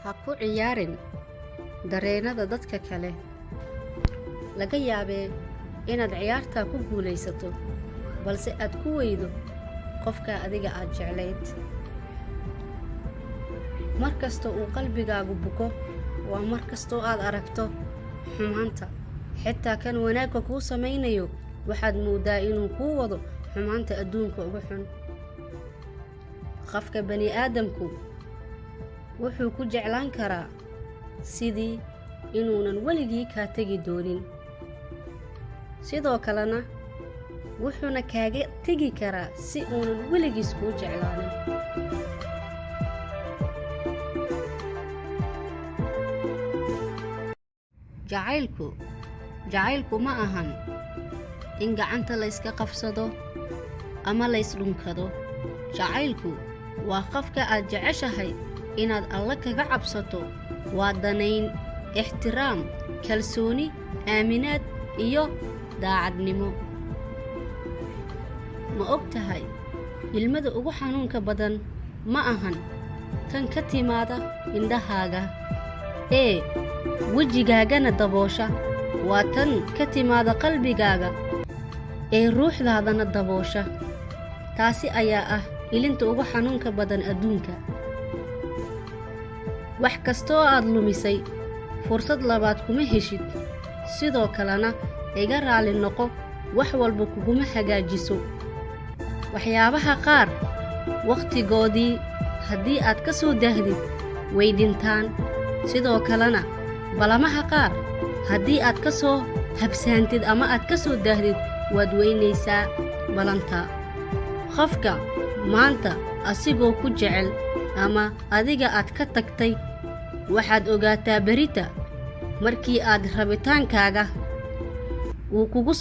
Ha ku ciyaarin dareenada dadka kale. Laga yaabee inaad ciyaarta ku guulaysato, balse aad ku weydo qofka adiga aad jeclayd. Markasta uu qalbigaagu buko, waa markastoo aad aragto xumaanta. Xitaa kan wanaagga kuu samaynayo, waxaad moodaa inuu kuu wado xumaanta adduunka ugu xun. Qofka bani aadamku wuxuu ku jeclaan karaa sidii inuunan weligii kaa tegi doonin. Sidoo kalena wuxuuna kaaga tegi karaa si uunan weligiis kuu jeclaanin. Jacaylku ma ahan in gacanta la iska qabsado ama la isdhunkado. Jacaylku waa qofka aad jeceshahay inaad Alle kaga cabsato. Waa danayn, ixtiraam, kalsooni, aaminaad iyo daacadnimo. Ma og tahay, ilmada ugu xanuunka badan ma ahan tan ka timaada indhahaaga wejigaagana daboosha, waa tan ka timaada qalbigaaga ruuxdaadana daboosha. Taasi ayaa ah ilinta ugu xanuunka badan adduunka. Wax kastoo aad lumisay, fursad labaad kuma heshid. Sidoo kalena iga raali noqo, wax walba kuguma hagaajiso. Waxyaabaha qaar waqtigoodii haddii aad ka soo daahdid way dhintaan. Sidoo kalena balamaha qaar haddii aad ka soo habsaantid ama aad ka soo daahdid waad weynaysaa balanta. Qofka maanta asigoo ku jecel ama adiga aad ka tagtay, waxaad ogaataa berita markii aad rabitaankaaga uu kugu